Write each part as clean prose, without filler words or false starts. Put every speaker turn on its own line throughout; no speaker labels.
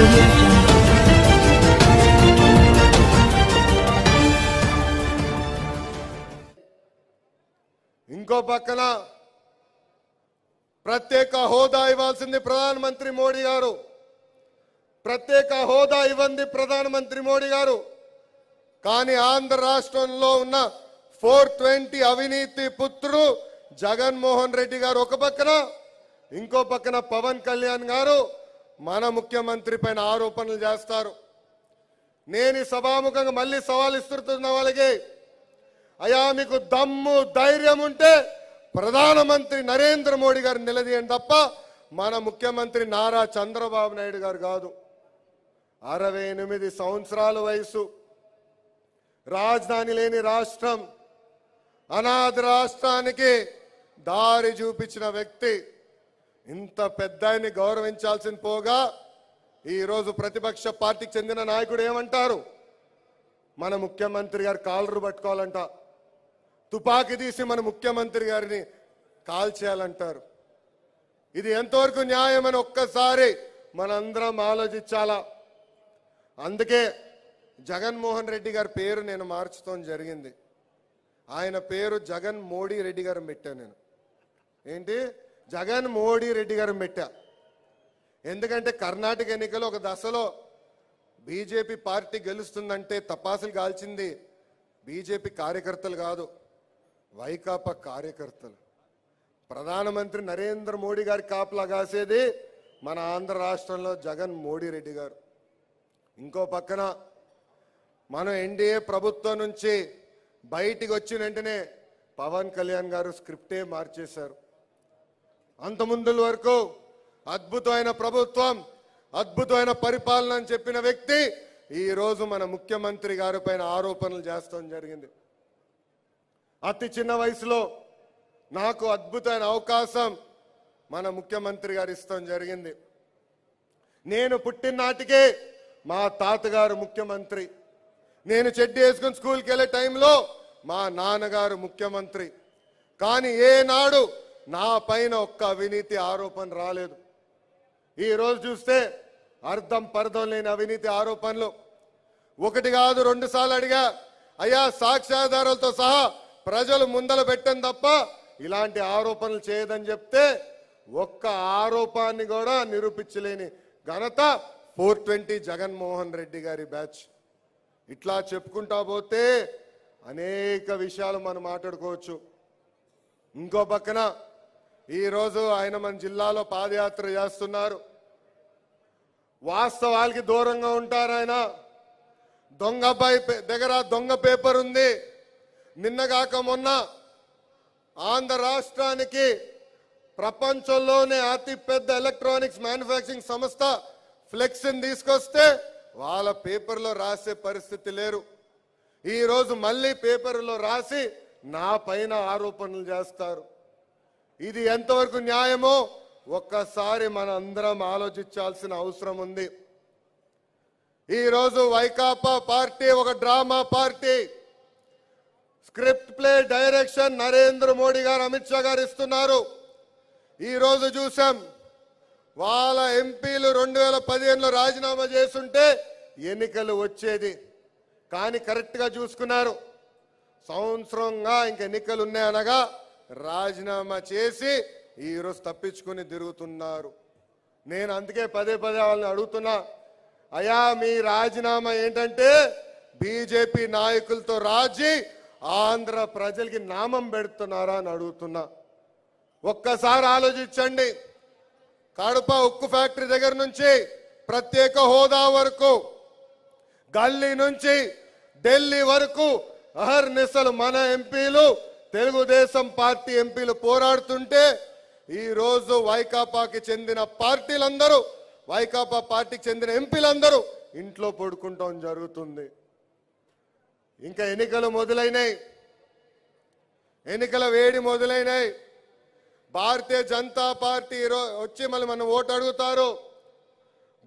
audio jungle.
ఇంకో పక్కన ప్రత్యేక హోదా ఇవ్వాల్సింది ప్రధానమంత్రి మోడీ గారు. ప్రత్యేక హోదా ఇవ్వండి ప్రధానమంత్రి మోడీ గారు. కానీ ఆంధ్ర రాష్ట్రంలో ఉన్న 420 అవినీతి పుత్రుడు జగన్మోహన్ రెడ్డి గారు ఒక పక్కన, ఇంకో పక్కన పవన్ కళ్యాణ్ గారు మన ముఖ్యమంత్రి పైన ఆరోపణలు చేస్తారు. నేను ఈ సభాముఖంగా మళ్ళీ సవాల్ ఇస్తున్న వాళ్ళకి, అయ్యా మీకు దమ్ము ధైర్యం ఉంటే ప్రధానమంత్రి నరేంద్ర మోడీ గారు నిలదీయండి తప్ప మన ముఖ్యమంత్రి నారా చంద్రబాబు నాయుడు గారు కాదు. 68 సంవత్సరాల వయసు, రాజధాని లేని రాష్ట్రం, అనాథ రాష్ట్రానికి దారి చూపించిన వ్యక్తి. ఇంత పెద్దాయన్ని గౌరవించాల్సిన పోగా ఈరోజు ప్రతిపక్ష పార్టీకి చెందిన నాయకుడు ఏమంటారు, మన ముఖ్యమంత్రి గారు కాలరు పట్టుకోవాలంట, తుపాకీ తీసి మన ముఖ్యమంత్రి గారిని కాల్చేయాలంటారు. ఇది ఎంతవరకు న్యాయమని ఒక్కసారి మనందరం ఆలోచించాలా. అందుకే జగన్మోహన్ రెడ్డి గారి పేరు నేను మార్చడం జరిగింది. ఆయన పేరు జగన్ మోడీ రెడ్డి గారు పెట్టాను నేను. ఏంటి జగన్ మోడీ రెడ్డి గారు పెట్టా. ఎందుకంటే కర్ణాటక ఎన్నికలు ఒక దశలో బీజేపీ పార్టీ గెలుస్తుందంటే తపాసులు కాల్చింది బీజేపీ కార్యకర్తలు కాదు, వైకాపా కార్యకర్తలు. ప్రధానమంత్రి నరేంద్ర మోడీ గారి కాపలా కాసేది మన ఆంధ్ర రాష్ట్రంలో జగన్ మోడీ రెడ్డి గారు. ఇంకో పక్కన మనం ఎన్డీఏ ప్రభుత్వం నుంచి బయటికి వచ్చిన వెంటనే పవన్ కళ్యాణ్ గారు స్క్రిప్టే మార్చేశారు. అంత ముందుల వరకు అద్భుతమైన ప్రభుత్వం, అద్భుతమైన పరిపాలన అని చెప్పిన వ్యక్తి ఈ రోజు మన ముఖ్యమంత్రి గారి పైన ఆరోపణలు చేస్తాం జరిగింది. అతి చిన్న వయసులో నాకు అద్భుతమైన అవకాశం మన ముఖ్యమంత్రి గారు ఇస్తాం జరిగింది. నేను పుట్టిన నాటికే మా తాతగారు ముఖ్యమంత్రి, నేను చెడ్డి వేసుకుని స్కూల్కి వెళ్ళే టైంలో మా నాన్నగారు ముఖ్యమంత్రి. కానీ ఏనాడు నా పైన ఒక్క అవినీతి ఆరోపణ రాలేదు. ఈ రోజు చూస్తే అర్థం పర్థం లేని అవినీతి ఆరోపణలు. ఒకటి కాదు 2 సార్లు అడిగా, అయ్యా సాక్ష్యాధారాలతో సహా ప్రజలు ముందల పెట్టని తప్ప ఇలాంటి ఆరోపణలు చేయదని చెప్తే ఒక్క ఆరోపాన్ని కూడా నిరూపించలేని ఘనత 420 జగన్మోహన్ రెడ్డి గారి బ్యాచ్. ఇట్లా చెప్పుకుంటా పోతే అనేక విషయాలు మనం మాట్లాడుకోవచ్చు. ఇంకో పక్కన ఈరోజు ఆయన మన జిల్లాలో పాదయాత్ర చేస్తున్నారు. వాస్తవాలకి దూరంగా ఉంటారు ఆయన. దొంగ అబ్బాయి దగ్గర దొంగ పేపర్ ఉంది. నిన్నగాక మొన్న ఆంధ్ర రాష్ట్రానికి ప్రపంచంలోనే అతిపెద్ద ఎలక్ట్రానిక్స్ మ్యానుఫ్యాక్చరింగ్ సంస్థ ఫ్లెక్స్ని తీసుకొస్తే వాళ్ళ పేపర్లో రాసే పరిస్థితి లేరు. ఈ రోజు మళ్ళీ పేపర్లో రాసి నా పైన ఆరోపణలు చేస్తారు. ఇది ఎంతవరకు న్యాయమో ఒక్కసారి మన అందరం ఆలోచించాల్సిన అవసరం ఉంది. ఈరోజు వైకాపా పార్టీ ఒక drama party. Script play direction Narendra Modi గారు, అమిత్ షా గారు ఇస్తున్నారు. ఈరోజు చూసాం వాళ్ళ ఎంపీలు 2015లో రాజీనామా చేస్తుంటే ఎన్నికలు వచ్చేది. కానీ కరెక్ట్గా చూసుకున్నారు, సంవత్సరంగా ఇంక ఎన్నికలు ఉన్నాయనగా రాజీనామా చేసి ఈరోజు తప్పించుకుని తిరుగుతున్నారు. నేను అందుకే పదే వాళ్ళని అడుగుతున్నా, అయ్యా మీ రాజీనామా ఏంటంటే బీజేపీ నాయకులతో రాజీ ఆంధ్ర ప్రజలకి నామం పెడుతున్నారా అని అడుగుతున్నా. ఒక్కసారి ఆలోచించండి. కడప ఉక్కు ఫ్యాక్టరీ దగ్గర నుంచి ప్రత్యేక హోదా వరకు, గల్లీ నుంచి ఢిల్లీ వరకు అహర్నిశలు మన ఎంపీలు, తెలుగుదేశం పార్టీ ఎంపీలు పోరాడుతుంటే ఈ రోజు వైకాపాకి చెందిన పార్టీలందరూ, వైకాపా పార్టీకి చెందిన ఎంపీలందరూ ఇంట్లో పడుకుంటాం జరుగుతుంది. ఇంకా ఎన్నికలు మొదలైనాయి, ఎన్నికల వేడి మొదలైనాయి. భారతీయ జనతా పార్టీ వచ్చి మళ్ళీ మనం ఓటు అడుగుతారు.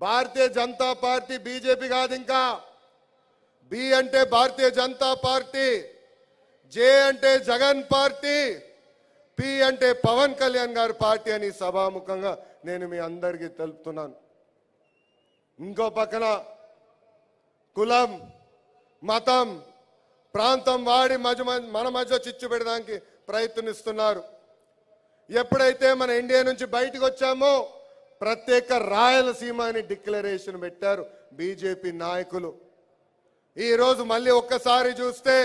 భారతీయ జనతా పార్టీ బీజేపీ కాదు, ఇంకా బి అంటే భారతీయ జనతా పార్టీ, జే అంటే జగన్ పార్టీ, పి అంటే పవన్ కళ్యాణ్ గారి పార్టీ అని సభాముఖంగా నేను మీ అందరికీ తెలుపుతున్నాను. ఇంకో పక్కన కులం, మతం, ప్రాంతం వాడి మన మధ్య చిచ్చు పెడడానికి ప్రయత్నిస్తున్నారు. ఎప్పుడైతే మన ఇండియా నుంచి బయటకు వచ్చామో ప్రత్యేక రాయలసీమ అని డిక్లరేషన్ పెట్టారు బీజేపీ నాయకులు. ఈ రోజు మళ్ళీ ఒక్కసారి చూస్తే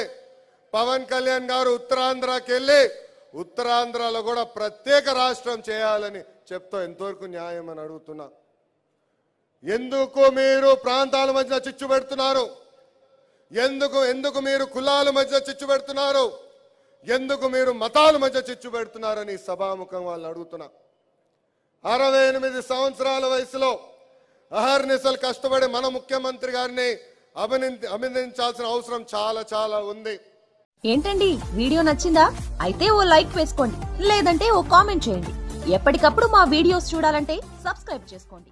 పవన్ కళ్యాణ్ గారు ఉత్తరాంధ్రకి వెళ్ళి ఉత్తరాంధ్రలో కూడా ప్రత్యేక రాష్ట్రం చేయాలని చెప్తా ఎంతవరకు న్యాయం అని అడుగుతున్నా. ఎందుకు మీరు ప్రాంతాల మధ్య చిచ్చు పెడుతున్నారు? ఎందుకు మీరు కులాల మధ్య చిచ్చు పెడుతున్నారు? ఎందుకు మీరు మతాల మధ్య చిచ్చు పెడుతున్నారని సభాముఖం వాళ్ళని అడుగుతున్నా. 68 సంవత్సరాల వయసులో అహర్నిశలు కష్టపడి మన ముఖ్యమంత్రి గారిని అభినందించాల్సిన అవసరం చాలా ఉంది.
ఏంటండి, వీడియో నచ్చిందా? అయితే ఓ లైక్ వేసుకోండి, లేదంటే ఓ కామెంట్ చేయండి. ఎప్పటికప్పుడు మా వీడియోస్ చూడాలంటే సబ్స్క్రైబ్ చేసుకోండి.